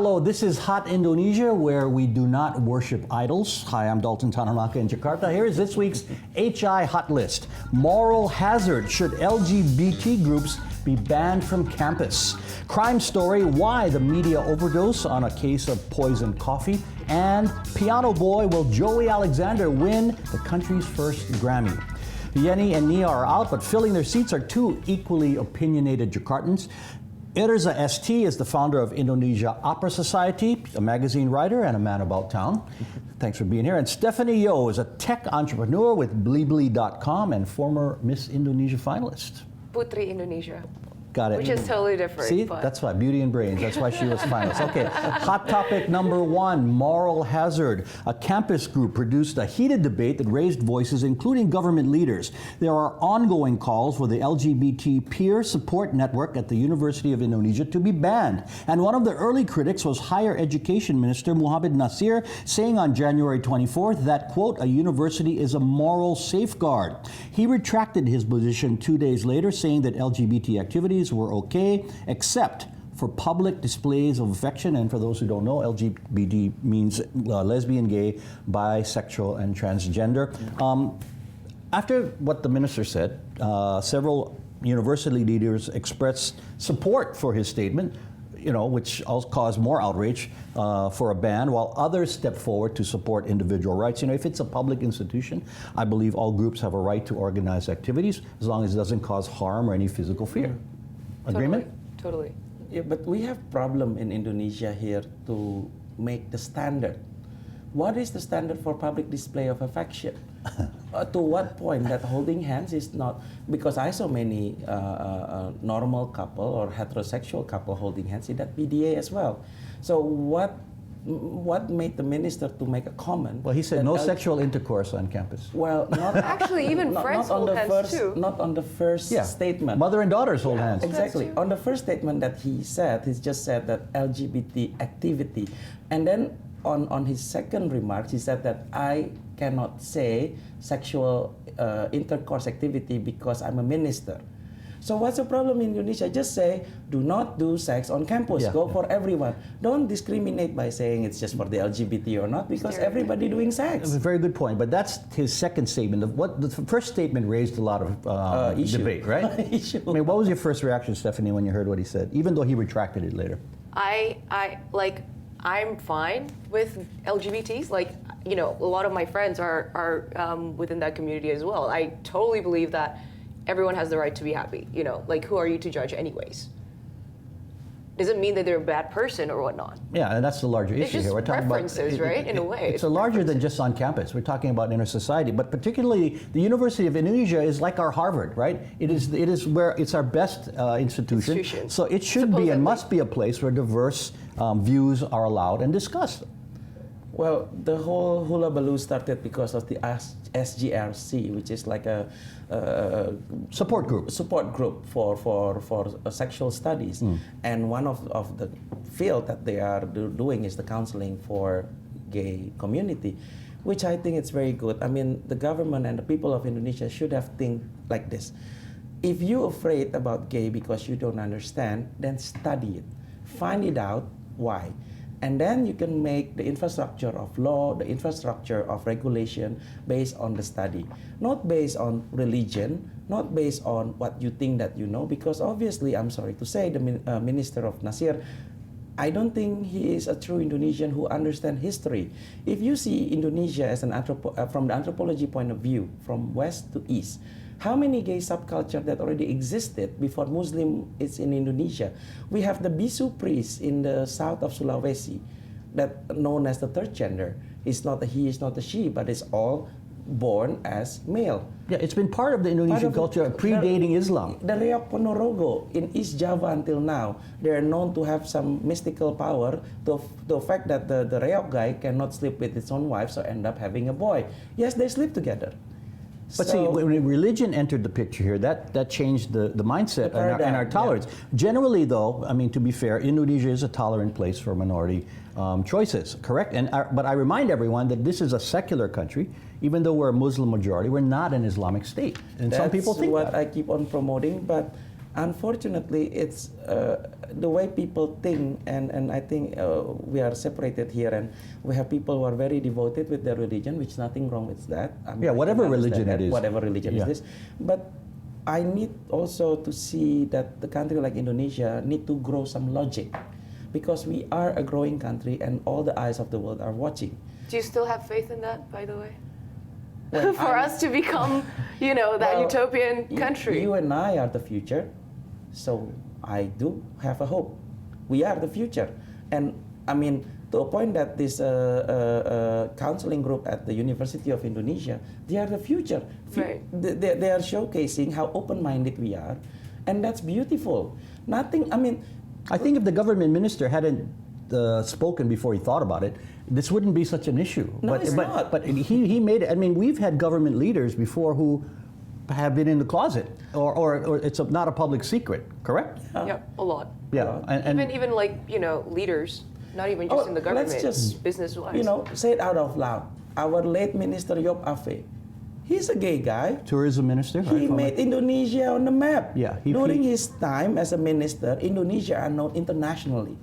Hello, this is Hot Indonesia, where we do not worship idols. Hi, I'm Dalton Tanamaka in Jakarta. Here is this week's HI Hot List. Moral hazard: should LGBT groups be banned from campus? Crime story: why the media overdose on a case of poisoned coffee? And Piano Boy: will Joey Alexander win the country's first Grammy? Yeni and Nia are out, but filling their seats are two equally opinionated Jakartans. Irza ST is the founder of Indonesia Opera Society, a magazine writer and a man about town. Thanks for being here. And Stephanie Yo is a tech entrepreneur with Blibli.com and former Miss Indonesia finalist. Putri Indonesia. Got it. Which is totally different. See, but... that's why, beauty and brains. That's why she was finalist. Okay, hot topic number one, moral hazard. A campus group produced a heated debate that raised voices, including government leaders. There are ongoing calls for the LGBT peer support network at the University of Indonesia to be banned. And one of the early critics was Higher Education Minister Muhammad Nasir, saying on January 24th that, quote, a university is a moral safeguard. He retracted his position 2 days later, saying that LGBT activities were okay, except for public displays of affection. And for those who don't know, LGBT means lesbian, gay, bisexual, and transgender. After what the minister said, several university leaders expressed support for his statement, which also caused more outrage for a ban, while others stepped forward to support individual rights. If it's a public institution, I believe all groups have a right to organize activities as long as it doesn't cause harm or any physical fear. Agreement? Totally. Yeah, but we have problem in Indonesia here to make the standard. What is the standard for public display of affection? To what point that holding hands is not, because I saw many normal couple or heterosexual couple holding hands in that PDA as well. So what made the minister to make a comment? Well, he said no sexual intercourse on campus. Well, not actually, even friends hold hands too. Not on the first statement. Mother and daughters hold hands. Exactly. On the first statement that he said, he just said that LGBT activity. And then on his second remarks, he said that I cannot say sexual intercourse activity because I'm a minister. So what's the problem in Indonesia? Just say, do not do sex on campus. Go for everyone. Don't discriminate by saying it's just for the LGBT or not, because everybody doing sex. That's a very good point, but that's his second statement. The first statement raised a lot of debate, right? Issue. I mean, what was your first reaction, Stephanie, when you heard what he said, even though he retracted it later? I'm fine with LGBTs. A lot of my friends are within that community as well. I totally believe that everyone has the right to be happy. Who are you to judge anyways? Doesn't mean that they're a bad person or whatnot. Yeah, and that's the larger issue here. We're talking preferences, about right? In a way, it's a larger than just on campus. We're talking about inner society, but particularly the University of Indonesia is like our Harvard, right? It is where it's our best institution. So it should be and must be a place where diverse views are allowed and discussed. Well, the whole hula baloo started because of the SGRC, which is like a support group for sexual studies. And one of the field that they are doing is the counseling for gay community, which I think it's very good. I mean, the government and the people of Indonesia should have think like this. If you're afraid about gay because you don't understand, then study it. Find it out why. And then you can make the infrastructure of law, the infrastructure of regulation based on the study. Not based on religion, not based on what you think that you know, because obviously, I'm sorry to say, the Minister of Nasir, I don't think he is a true Indonesian who understands history. If you see Indonesia as from the anthropology point of view, from west to east, how many gay subculture that already existed before Muslim is in Indonesia? We have the Bisu priest in the south of Sulawesi, that known as the third gender. It's not a he, it's not a she, but it's all born as male. Yeah, it's been part of the Indonesian culture predating Islam. The Reok Ponorogo in East Java until now, they are known to have some mystical power to the fact that the Reok guy cannot sleep with his own wife, so end up having a boy. Yes, they sleep together. But see, when religion entered the picture here, that changed the mindset and our tolerance. Yeah. Generally, though, I mean, to be fair, Indonesia is a tolerant place for minority choices, correct? But I remind everyone that this is a secular country. Even though we're a Muslim majority, we're not an Islamic state. And some people think that's what I keep on promoting, but unfortunately, it's the way people think, and I think we are separated here, and we have people who are very devoted with their religion, which is nothing wrong with that. I mean, Yeah, I can whatever understand religion that, it is. whatever religion Yeah. is this, but I need also to see that the country like Indonesia need to grow some logic, because we are a growing country, and all the eyes of the world are watching. Do you still have faith in that, by the way? Well, For us to become, you know, that Well, utopian country. You and I are the future, so I do have a hope. We are the future, and I mean, to a point that this counseling group at the University of Indonesia, they are the future. Right. They are showcasing how open-minded we are, and that's beautiful. Nothing. I mean, I think if the government minister hadn't spoken before he thought about it, this wouldn't be such an issue. No, but, it's but, not. But he made it. I mean, we've had government leaders before who have been in the closet, or it's not a public secret, correct? Yeah, a lot. Yeah, and Even like, you know, leaders, not even just in the government, let's just business-wise. you know, say it out of loud. Our late minister Yop Afe, he's a gay guy. tourism minister. He right? made Indonesia on the map. Yeah, During his time as a minister, Indonesia are known internationally.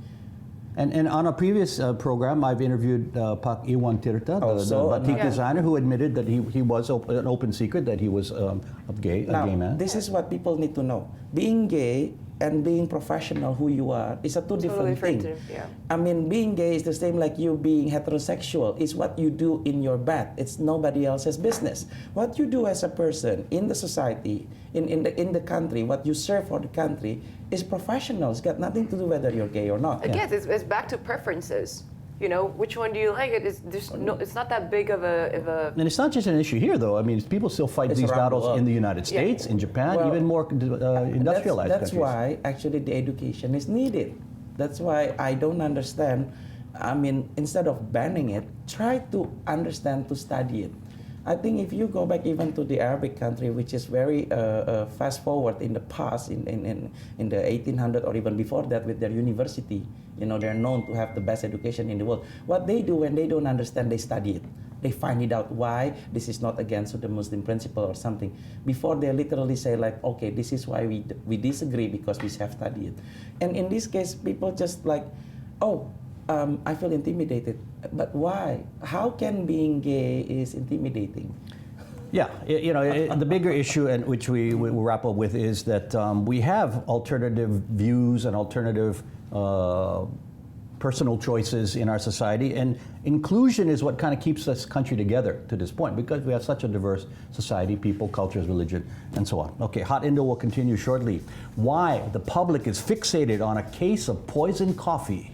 And on a previous program, I've interviewed Pak Iwan Tirta, the Also, batik yeah. designer, who admitted that he was an open secret that he was a gay man. This is what people need to know. Being gay and being professional who you are is a two Totally different thing. different, yeah. I mean, being gay is the same like you being heterosexual. It's what you do in your bed. It's nobody else's business. What you do as a person in the society, in the country, what you serve for the country is professional. It's got nothing to do whether you're gay or not. Again, it's back to preferences. You know, which one do you like? It's not that big of a And it's not just an issue here, though. I mean, people still fight It's these around the battles world. in the United Yeah. States, in Japan, Well, even more industrialized That's countries. why actually the education is needed. That's why I don't understand. I mean, instead of banning it, try to understand, to study it. I think if you go back even to the Arabic country, which is very fast forward in the past, in the 1800 or even before that with their university, you know, they're known to have the best education in the world. What they do when they don't understand, they study it. They find it out why this is not against the Muslim principle or something. Before they literally say like, okay, this is why we disagree because we have studied it. And in this case, people just like, oh, I feel intimidated. But why? How can being gay is intimidating? Yeah, you know, the bigger issue, and which we will wrap up with, is that we have alternative views and alternative personal choices in our society, and inclusion is what kind of keeps this country together to this point, because we have such a diverse society, people, cultures, religion, and so on. Okay, Hot Indo will continue shortly. Why the public is fixated on a case of poisoned coffee.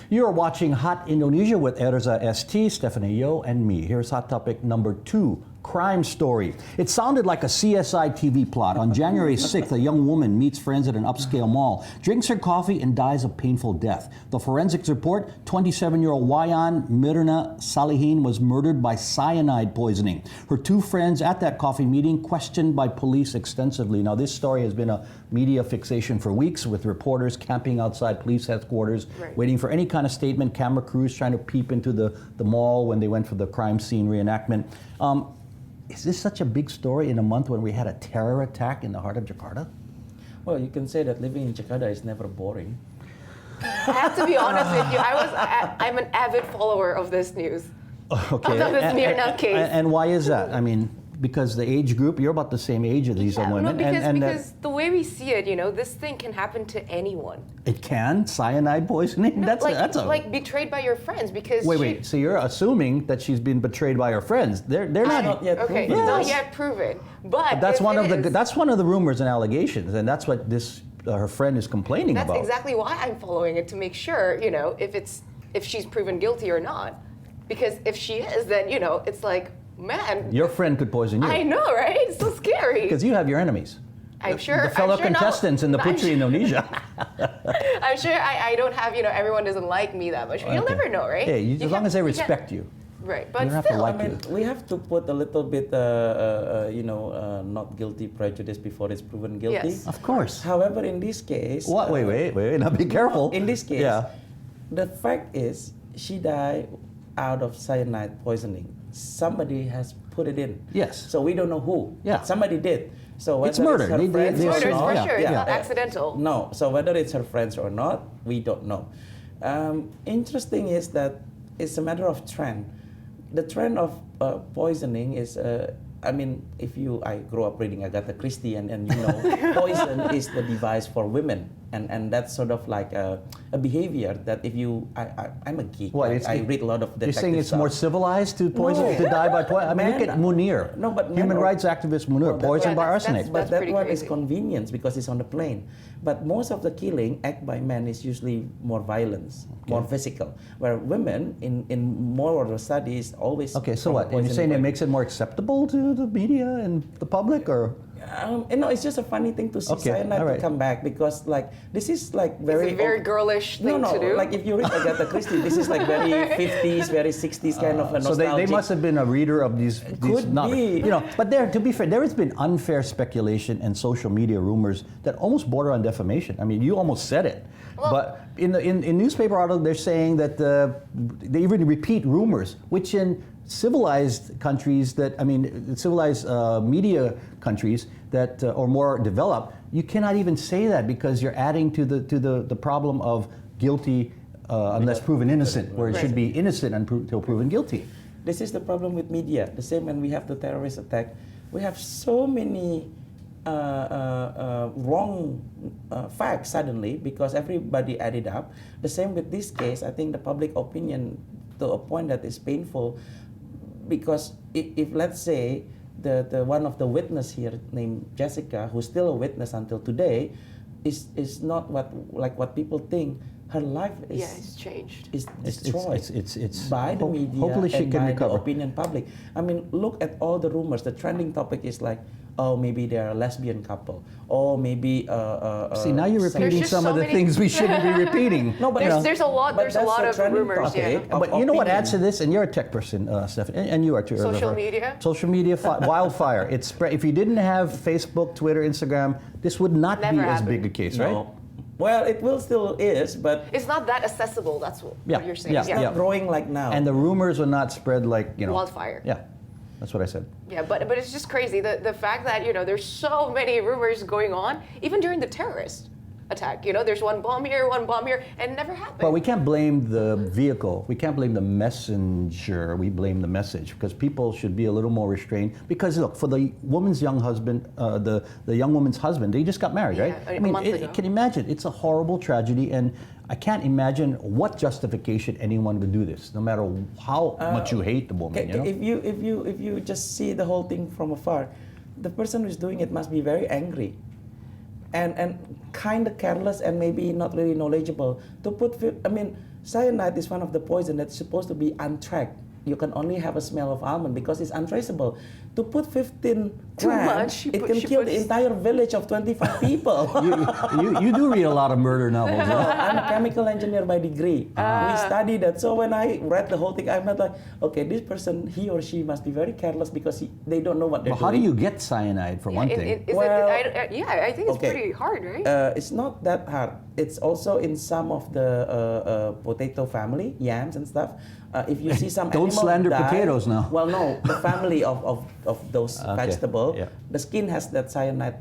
You are watching Hot Indonesia with Erza ST, Stephanie Yo, and me. Here's hot topic number 2, crime story. It sounded like a CSI TV plot. On January 6th, a young woman meets friends at an upscale mall, drinks her coffee, and dies a painful death. The forensics report, 27-year-old Wayan Mirna Salihin was murdered by cyanide poisoning. Her 2 friends at that coffee meeting questioned by police extensively. Now, this story has been a media fixation for weeks, with reporters camping outside police headquarters, Right. waiting for any kind of statement, camera crews trying to peep into the mall when they went for the crime scene reenactment. Is this such a big story in a month when we had a terror attack in the heart of Jakarta? Well, you can say that living in Jakarta is never boring. I have to be honest with you. I'm an avid follower of this news. Okay. Of this Mirna case. And why is that? I mean, because the age group, you're about the same age as these Yeah, women. no, because, and because the way we see it, you know, this thing can happen to anyone. it can? Cyanide poisoning? No, that's a... like betrayed by your friends because Wait. So you're assuming that she's been betrayed by her friends. They're not... Not yet Okay, proven. it's not Yes. yet proven. But That's if one it of the is, that's one of the rumors and allegations, and that's what this her friend is complaining that's about. exactly why I'm following it, to make sure, you know, if she's proven guilty or not. Because if she is, then, you know, it's like, man, Your friend could poison you. I know, right? It's so scary. Because you have your enemies. I'm sure The fellow I'm sure not- contestants in the I'm Putri sure- Indonesia. I'm sure I don't have, you know, everyone doesn't like me that much. You'll Okay. never know, right? Hey, as long can't- as they you can't- respect you. Right, You but don't have to still, like I mean, it. we have to put a little bit, not guilty prejudice before it's proven guilty. Yes. Of course. However, in this case, What? Wait. Now be careful. in this case, yeah. the fact is she died out of cyanide poisoning. Somebody has put it in. Yes. So we don't know who. Yeah. Somebody did. So whether It's murder. her They- friends they or murder assume- not, for yeah, sure. It's yeah. not accidental. No. So whether it's her friends or not, we don't know. Interesting is that it's a matter of trend. The trend of poisoning is, I mean, I grew up reading Agatha Christie, and you know, poison is the device for women, and that's sort of like a behavior that if you, I'm a geek. What, I read a lot of You're detective saying it's stuff. more civilized to poison, No. to die by poison? I mean, look Men- at Munir. No, but men Human are- rights activist Munir, Well, that- poisoned Yeah, by that's- arsenic. But that pretty one is crazy. convenience because it's on the plane. But most of the killing act by men is usually more violence, more physical. Where women, in more of the studies, always. Okay, so from a what? And you're poison saying it point. makes it more acceptable to the media and the public, or? It's just a funny thing to see Okay, cyanide all right. to come back because like this is like very It's a very girlish thing no, to do. like if you read Agatha Christie, this is like very 50s, very 60s kind of a So nostalgic. they must have been a reader of these Could novels. be. You know, but to be fair, there has been unfair speculation and social media rumors that almost border on defamation. I mean, you almost said it. Well- But in newspaper articles, they're saying that they even repeat rumors, which in civilized countries civilized media countries that or more developed, you cannot even say that because you're adding to the problem of guilty unless proven innocent, where it should be innocent until proven guilty. This is the problem with media. The same when we have the terrorist attack, we have so many wrong facts suddenly because everybody added up. The same with this case. I think the public opinion to a point that is painful because if let's say the one of the witness here named Jessica, who's still a witness until today, is not what people think. Her life it's changed. is destroyed It's by the media hopefully she and can by recover. the opinion public. I mean, look at all the rumors. The trending topic is like, oh, maybe they're a lesbian couple, or maybe. See, now you're There's repeating just some so of the many- thing we shouldn't be repeating. No, but you know. There's a lot. But There's a that's lot the of trending rumors. topic. Yeah. But you know what Opinion. adds to this, and you're a tech person, Stephanie, and you are too. Social River. media? Social media, wildfire. It's spread. If you didn't have Facebook, Twitter, Instagram, this would not Never be as happened. big a case, right? No. Well, it will still is, but It's not that accessible. That's what you're saying. it's not growing like now. And the rumors are not spread like Wildfire. Yeah, that's what I said. Yeah, but it's just crazy the fact that there's so many rumors going on even during the terrorist attack. There's one bomb here, and it never happened. But we can't blame the vehicle. We can't blame the messenger. We blame the message because people should be a little more restrained. Because look, for the woman's young husband, the young woman's husband, they just got married, right? a month ago. Can you imagine? It's a horrible tragedy, and I can't imagine what justification anyone would do this, no matter how much you hate the woman. If you just see the whole thing from afar, the person who's doing it must be very angry. And kind of careless and maybe not really knowledgeable. Cyanide is one of the poison that's supposed to be untracked. You can only have a smell of almond because it's untraceable. To put 15 Too grams, much. it can kill the entire village of 25 people. you do read a lot of murder novels. No, Huh? I'm a chemical engineer by degree. We study that. So when I read the whole thing, I'm not like, okay, this person, he or she must be very careless because they don't know what they're But doing. how do you get cyanide, for one thing? I think it's okay. pretty hard, right? It's not that hard. It's also in some of the potato family, yams and stuff. If you see some Don't animal slander die, potatoes now. Well, no, the family of those Okay, vegetable, yeah. the skin has that cyanide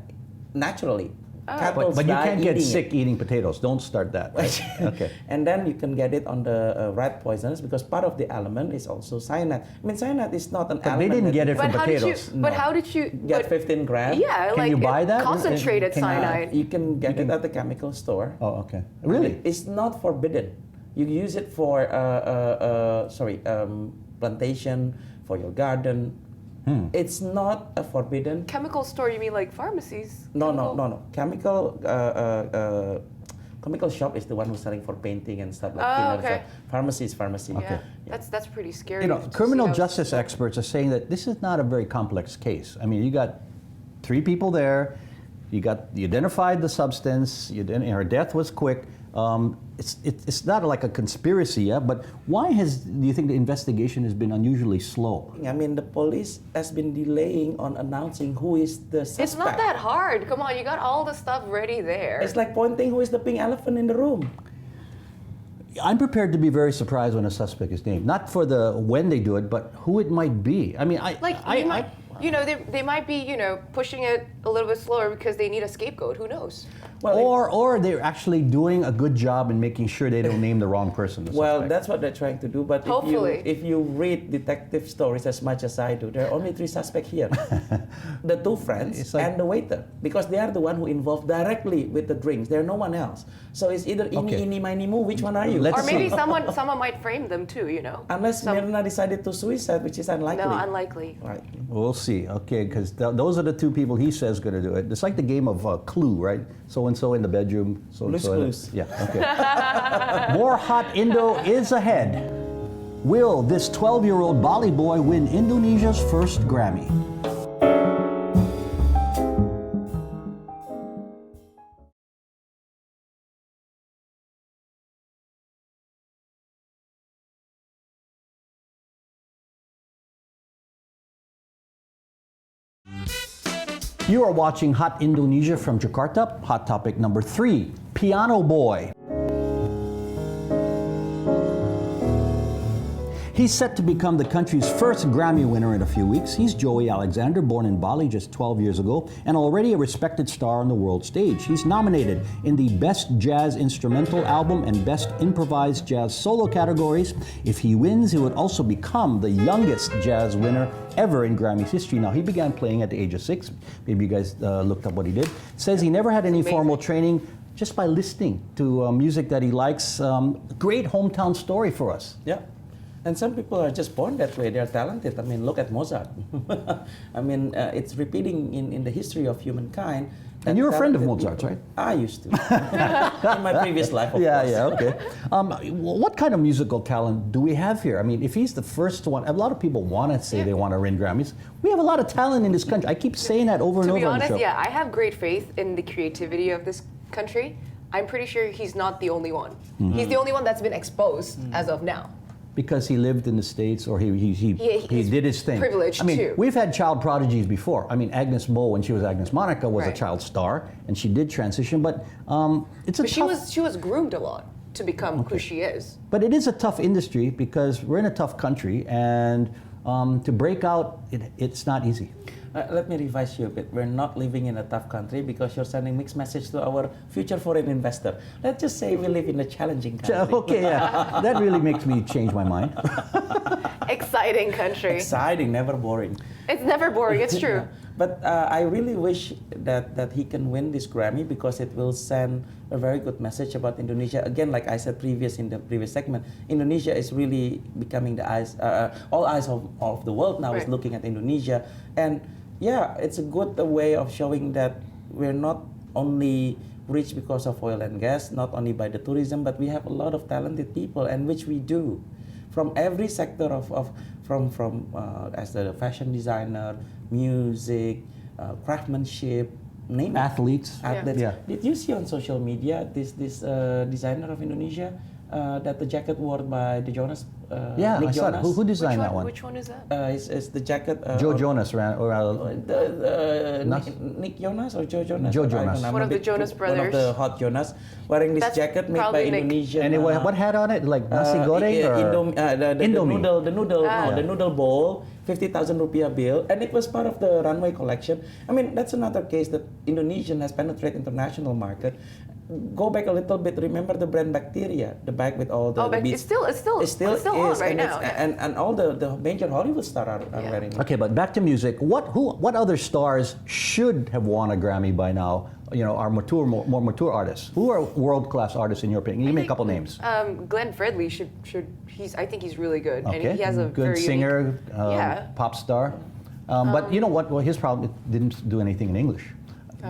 naturally. Cattle But you die can't get eating sick it. eating potatoes. Don't start that. Right? Okay. And then you can get it on the rat poisons because part of the element is also cyanide. I mean, cyanide is not an But element. they didn't get it but from how did you? potatoes. But how did you Get but- 15 grams. Yeah, Can like you buy that? concentrated Can- cyanide. You can get it at the chemical store. Oh, okay. Really? It's not forbidden. You use it for plantation, for your garden. It's not a forbidden. Chemical store? You mean like pharmacies? No. Chemical- Chemical shop is the one who's selling for painting and stuff like Oh, thinner okay. stuff. Pharmacy. Yeah, that's pretty scary. You know, to see criminal those. justice experts are saying that this is not a very complex case. I mean, you got 3 people there. You identified the substance. Her death was quick. It's not like a conspiracy, yeah. But why do you think the investigation has been unusually slow? I mean, the police has been delaying on announcing who is the suspect. It's not that hard. Come on, you got all the stuff ready there. It's like pointing who is the pink elephant in the room. I'm prepared to be very surprised when a suspect is named, not for the when they do it, but who it might be. I mean, they might be, pushing it a little bit slower because they need a scapegoat. Who knows? Well, or they're actually doing a good job in making sure they don't name the wrong person. Well, that's what they're trying to do. But Hopefully. if you read detective stories as much as I do, there are only 3 suspects here: the 2 friends and the waiter, because they are the one who involved directly with the drinks. There's no one else. So it's either ini mini mo. Which one are you? Let's Or maybe see. someone might frame them too. Unless Mirna decided to suicide, which is unlikely. No, unlikely. Right. We'll see. Okay, because those are the 2 people he says going to do it. It's like the game of Clue, right? So and so in the bedroom. So and so. Blues. Yeah. Okay. More hot Indo is ahead. Will this 12-year-old Bali boy win Indonesia's first Grammy? You are watching Hot Indonesia from Jakarta. Hot topic number 3, Piano Boy. He's set to become the country's first Grammy winner in a few weeks. He's Joey Alexander, born in Bali just 12 years ago, and already a respected star on the world stage. He's nominated in the Best Jazz Instrumental Album and Best Improvised Jazz Solo categories. If he wins, he would also become the youngest jazz winner ever in Grammy's history. Now, he began playing at the age of 6. Maybe you guys looked up what he did. Says he never had any formal training, just by listening to music that he likes. Great hometown story for us. Yeah. And some people are just born that way. They're talented. I mean, look at Mozart. I mean, it's repeating in the history of humankind. And you're a friend of Mozart's, right? I used to. In my previous life, of course. Yeah, okay. What kind of musical talent do we have here? I mean, if he's the first one, a lot of people want to say they want to win Grammys. We have a lot of talent in this country. I keep saying that over and over on the show. To be honest, I have great faith in the creativity of this country. I'm pretty sure he's not the only one. Mm-hmm. He's the only one that's been exposed as of now. Because he lived in the States, or he did his thing. Privileged, I mean, too. We've had child prodigies before. I mean, Agnes Moe, when she was Agnes Monica, was a child star, and she did transition. But she was groomed a lot to become who she is. But it is a tough industry because we're in a tough country, and to break out, it's not easy. Let me revise you a bit. We're not living in a tough country because you're sending mixed message to our future foreign investor. Let's just say we live in a challenging country. Okay, yeah. That really makes me change my mind. Exciting country. Exciting, never boring. It's never boring, it's true. Yeah. But I really wish that he can win this Grammy because it will send a very good message about Indonesia. Again, like I said in the previous segment, Indonesia is really becoming the eyes, all eyes of the world now is looking at Indonesia. And yeah, it's a good way of showing that we're not only rich because of oil and gas, not only by the tourism, but we have a lot of talented people, and which we do. From every sector from as the fashion designer, music, craftsmanship, name athletes. Yeah. Did you see on social media this designer of Indonesia that the jacket worn by the Jonas? Nick I saw it. Who designed that one? Which one is that? It's the jacket. Joe Jonas Nick Jonas or Joe Jonas? Joe Jonas. One of the Jonas brothers. One of the hot Jonas wearing this jacket made by Indonesian. Anyway, what had on it? Like nasi goreng or Indomie? The noodle bowl. 50,000 rupiah bill, and it was part of the runway collection. I mean, that's another case that Indonesian has penetrated international market. Go back a little bit. Remember the brand Bacteria, the bag with all the beads. It's still on right now. And all the major Hollywood stars are wearing it. Okay, but back to music. What other stars should have won a Grammy by now? Our more mature artists. Who are world-class artists in your opinion? Give me a couple names. Glenn Fredly should. I think he's really good, okay. and he has a good very singer, pop star. But you know what? Well, his problem, it didn't do anything in English.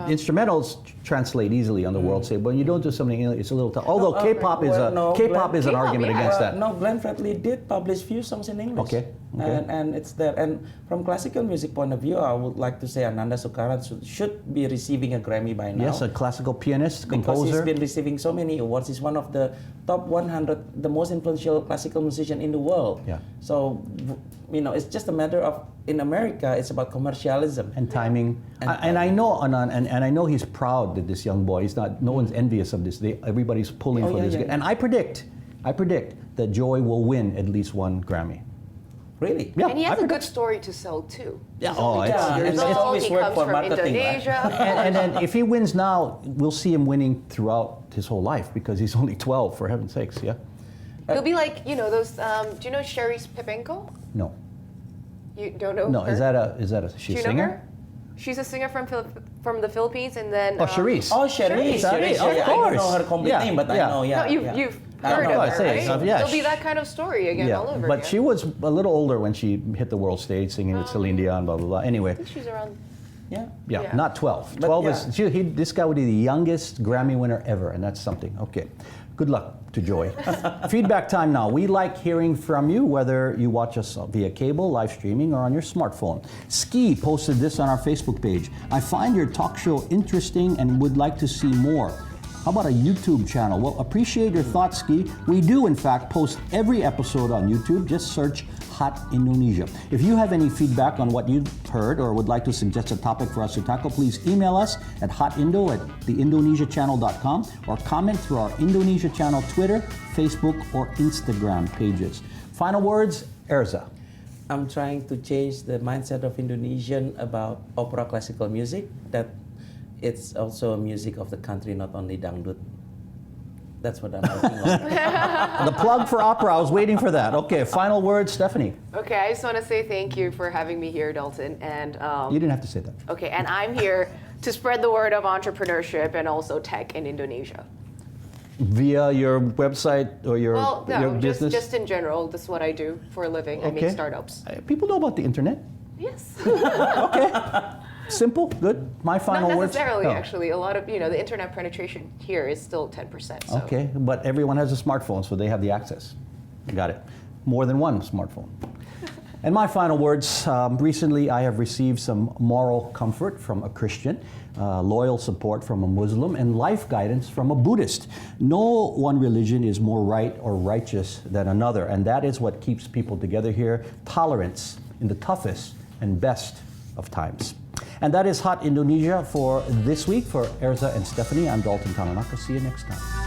Instrumentals translate easily on the world stage, but when you don't do something, it's a little tough. Although K-pop is K-pop is an K-pop, argument yeah. against that. No, Glenn Fredly did publish few songs in English. Okay. And it's there. And from classical music point of view, I would like to say Ananda Sukaran should be receiving a Grammy by now. Yes, a classical pianist, Because composer. he's been receiving so many awards. He's one of the top 100, the most influential classical musician in the world. Yeah. So, it's just a matter of, in America, it's about commercialism. And timing, And I know, and I know he's proud that this young boy. He's not. No one's envious of this. Everybody's pulling for this. Yeah. And I predict that Joy will win at least one Grammy. Really? Yeah, And he I has a good predict. story to sell too. Yeah, He's only it's- 12 years it's old. always He work comes for from marketing, right? Indonesia. And then if he wins now, we'll see him winning throughout his whole life because he's only 12. For heaven's sakes, yeah. He'll be like, those. Do you know Sherry Pepenko? No, You don't know? no. her? Is that a Do she you a know singer? her? She's a singer from the Philippines, and then. Oh, Charisse. Oh, Cherise. Cherise, of I don't course. know her complete Yeah, name, but yeah. I know, yeah. No, you've I heard know. of I her, say, right? so, yeah, It'll be that kind of story again all over but again. she was a little older when she hit the world stage singing with Celine Dion, blah blah blah. Anyway, I think she's around. Yeah. yeah, Yeah. not 12. But 12 yeah. is this guy would be the youngest Grammy winner ever, and that's something. Okay, good luck to Joy. Feedback time now. We like hearing from you, whether you watch us via cable, live streaming, or on your smartphone. Ski posted this on our Facebook page. I find your talk show interesting and would like to see more. How about a YouTube channel? Well, appreciate your thoughts, Ski. We do, in fact, post every episode on YouTube. Just search Hot Indonesia. If you have any feedback on what you've heard or would like to suggest a topic for us to tackle, please email us at hotindo@theindonesiachannel.com or comment through our Indonesia Channel Twitter, Facebook, or Instagram pages. Final words, Erza. I'm trying to change the mindset of Indonesian about opera classical music, that it's also a music of the country, not only dangdut. That's what I'm working on. The plug for opera, I was waiting for that. Okay, final words, Stephanie. Okay, I just want to say thank you for having me here, Dalton. And You didn't have to say that. okay, and I'm here to spread the word of entrepreneurship and also tech in Indonesia. Via your website or your No, business? just in general. This is what I do for a living. I make startups. People know about the internet. Yes. Okay. Simple, good. My final Not words. necessarily, No. actually. A lot of, the internet penetration here is still 10%. So. Okay, but everyone has a smartphone, so they have the access. Got it. More than one smartphone. And my final words, recently I have received some moral comfort from a Christian, loyal support from a Muslim, and life guidance from a Buddhist. No one religion is more right or righteous than another, and that is what keeps people together here. Tolerance in the toughest and best of times. And that is Hot Indonesia for this week. For Erza and Stephanie, I'm Dalton Tananaka. See you next time.